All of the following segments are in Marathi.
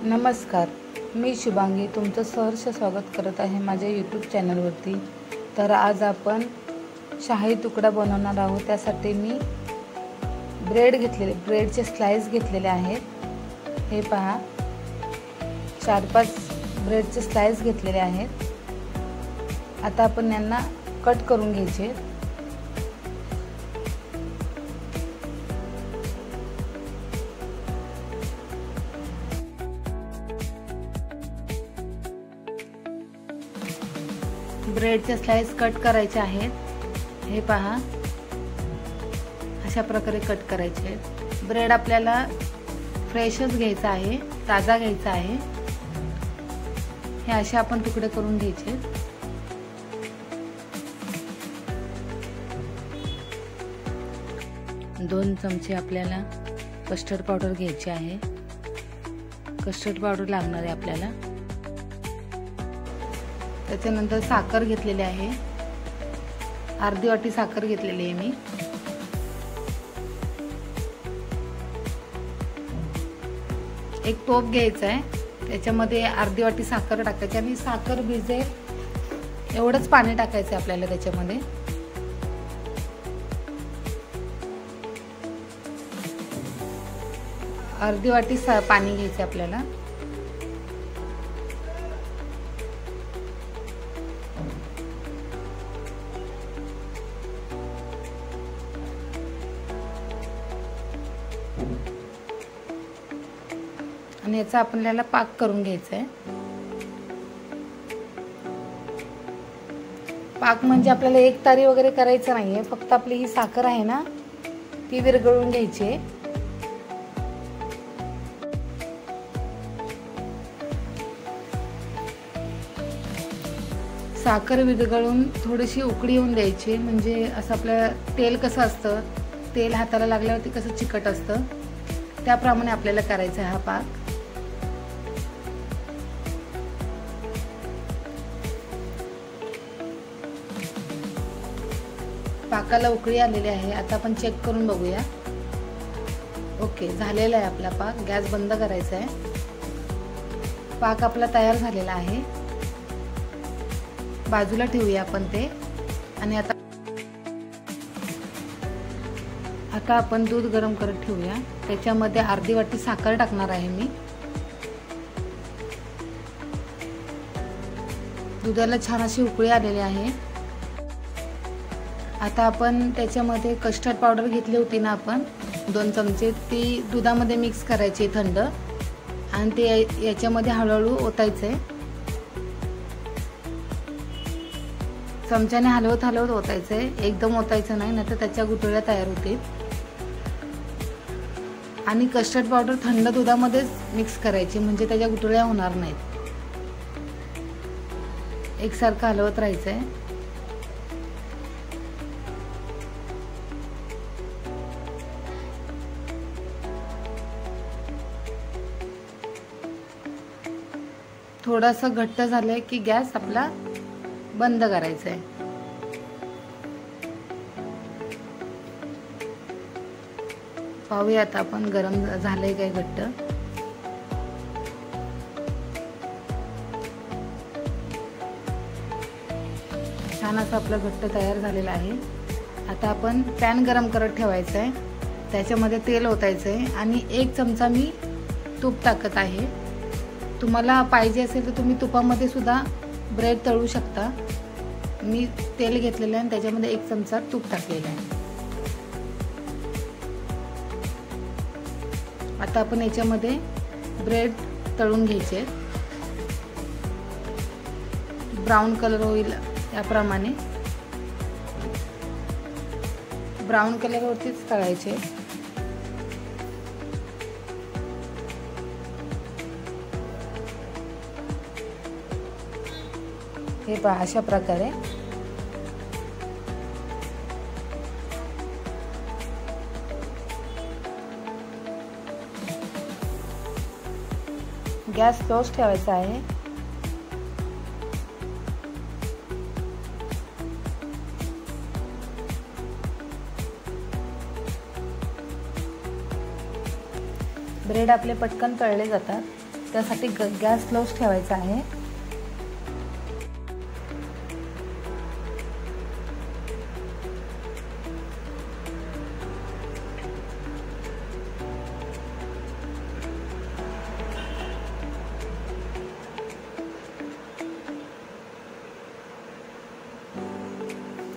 नमस्कार, मी शुभांगी तुमचं सहर्ष स्वागत करत आहे माझ्या यूट्यूब चॅनलवरती। तर आज आपण शाही तुकडा बनवणार आहोत। त्यासाठी मी ब्रेडचे स्लाइस घेतलेले आहेत। हे पहा, 4-5 ब्रेडचे स्लाइस घेतलेले आहेत। आता आपण यांना कट करून घ्यायचे। ब्रेडचे स्लाइस कट करायचे आहेत। हे पहा, अशा प्रकारे कट करायचे। ब्रेड आपल्याला फ्रेशच घ्यायचा आहे, ताजा घ्यायचा आहे। हे असे आपण तुकडे करून घ्यायचे। दोन चमचे आपल्याला कस्टर्ड पावडर घ्यायची आहे। कस्टर्ड पावडर लागणार आहे आपल्याला। त्याच्यानंतर साखर घेतलेली आहे, अर्धी वाटी साखर घेतलेली आहे मी। एक टोप घ्यायचा आहे, त्याच्यामध्ये अर्धी वाटी साखर टाकायची आणि साखर भिजेल एवढंच पाणी टाकायचं आपल्याला। त्याच्यामध्ये अर्धी वाटी पाणी घ्यायचं आपल्याला। आणि याचा आपल्याला पाक करून घ्यायचा आहे। पाक म्हणजे आपल्याला एक तारी वगैरे करायचं नाहीये, फक्त आपली ही साखर आहे ना ती विरघळून घ्यायची आहे। साखर विरघळून थोडीशी उकळी येऊन द्यायची, म्हणजे असं आपलं तेल कसं असतं, तेल हाताला लागल्यावरती कसं चिकट असतं त्याप्रमाणे आपल्याला करायचा आहे हा पाक। पाकाला उकळी आलेली आहे। आता आपण चेक करून बघूया। ओके, झालेला आहे आपला पाक। गॅस बंद करायचा आहे। पाक आपला तयार झालेला आहे, बाजूला ठेवूया आपण ते। आणि आता आपण दूध गरम करत ठेवूया। त्याच्यामध्ये अर्धी वाटी साखर टाकणार आहे मी। दुधाला छान अशी उकळी आलेली आहे। आता आपण त्याच्यामध्ये कस्टर्ड पावडर घेतली होती ना आपण 2 चमचे, ती दुधामध्ये मिक्स करायची थंड, आणि ते याच्यामध्ये हळूहळू ओतायचंय। चमच्याने हलवत हलवत ओतायचंय, एकदम ओतायचं नाही, नाहीतर त्याच्या गुठळ्या तयार होतील। आणि कस्टर्ड पावडर थंड दुधामध्येच मिक्स करायची, म्हणजे त्याच्या गुठळ्या होणार नाहीत। एकसारखं हलवत राहायचंय। थोडासा घट्ट झालंय की गॅस आपला बंद करायचा आहे। पाहूया आता आपण गरम झालंय काय घट्ट। छान असं आपलं घट्ट तयार झालेलं आहे। आता आपण पॅन गरम करत ठेवायचं आहे, त्याच्यामध्ये तेल ओतायचं आहे आणि 1 चमचा मी तूप टाकत आहे। तुम्हाला पाहिजे असेल तर तुम्ही तुपामध्ये सुद्धा ब्रेड तळू शकता। मी तेल घेतलेलं आहे आणि त्याच्यामध्ये 1 चमचा तूप टाकलेलं आहे। आता आपण याच्यामध्ये ब्रेड तळून घ्यायचे, ब्राऊन कलर होईल याप्रमाणे। ब्राऊन कलरवरतीच तळायचे। हे पहा, अशा प्रकारे गॅस स्लोच ठेवायचा आहे। ब्रेड आपले पटकन तळले जातात। त्यासाठी गॅस स्लोच ठेवायचा आहे.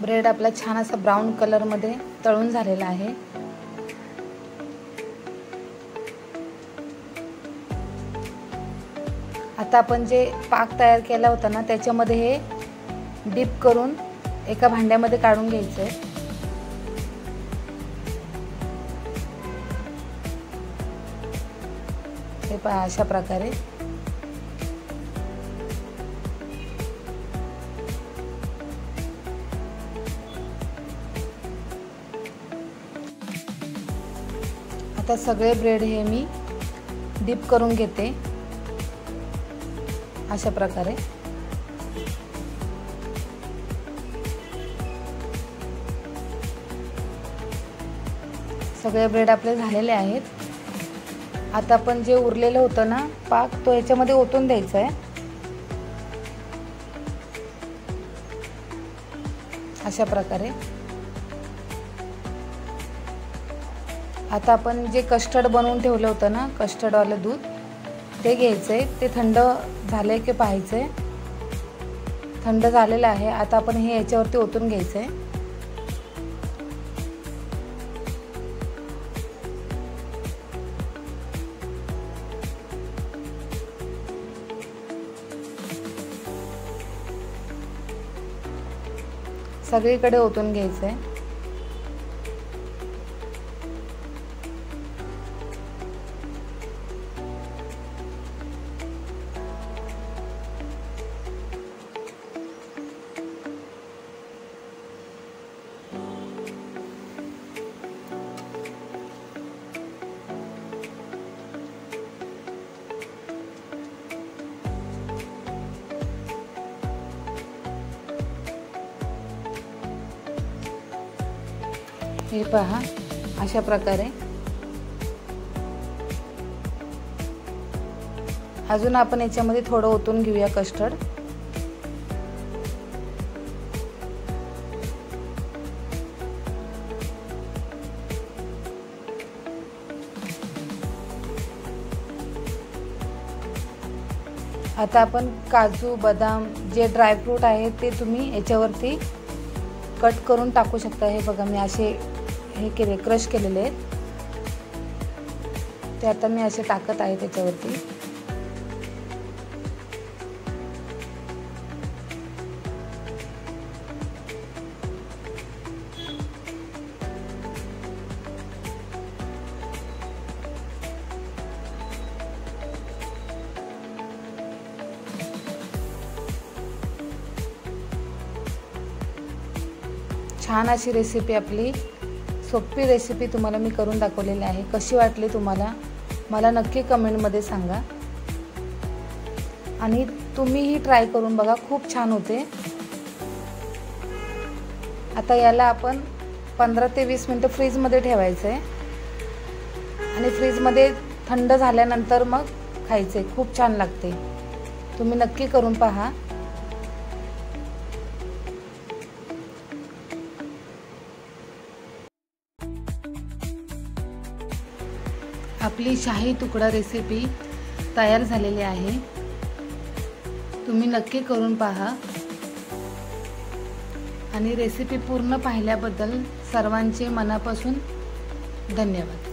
ब्रेड आपला छान असा ब्राऊन कलर मध्ये तळून झालेला आहे. आता आपण जे पाक तयार केला होता ना त्याच्यामध्ये हे डिप करून एका भांड्यामध्ये काढून घ्यायचं आहे. हे पहा अशा प्रकारे. आता सगळे ब्रेड हे मी डिप करून घेते अशा प्रकारे. सगळे ब्रेड आपले झालेले आहेत. आता आपण जे उरलेलं होतं ना पाक तो याच्यामध्ये ओतून द्यायचा आहे अशा प्रकारे. आता आपण जे कस्टर्ड बनवून ठेवलं होतं ना कस्टर्डवालं दूध ते घ्यायचं आहे. ते थंड झाले की पाहायचं आहे. थंड झालेलं आहे. आता आपण हे याच्यावरती ओतून घ्यायचं आहे. सगळीकडे ओतून घ्यायचं आहे. हे पहा अशा प्रकारे. अजून आपण याच्यामध्ये थोडं ओतून घेऊया कस्टर्ड. आता आपण काजू बदाम जे ड्रायफ्रूट आहे ते तुम्ही याच्यावरती कट करून टाकू शकता. हे बघा मी असे हे केले क्रश केलेले आहेत ते आता मी असे टाकत आहे त्याच्यावरती. छान अशी रेसिपी आपली सोपी रेसिपी तुम्हाला मी करून दाखवलेली आहे. कशी वाटली तुम्हाला मला नक्की कमेंटमध्ये सांगा आणि तुम्हीही ट्राय करून बघा. खूप छान होते. आता याला आपण 15 ते 20 मिनिटं फ्रीजमध्ये ठेवायचं आहे आणि फ्रीजमध्ये थंड झाल्यानंतर मग खायचे. खूप छान लागते. तुम्ही नक्की करून पहा. आपली शाही तुकडा रेसिपी तयार झालेली आहे. तुम्ही नक्की करून पहा आणि रेसिपी पूर्ण पाहिल्याबद्दल सर्वांचे मनापासून धन्यवाद.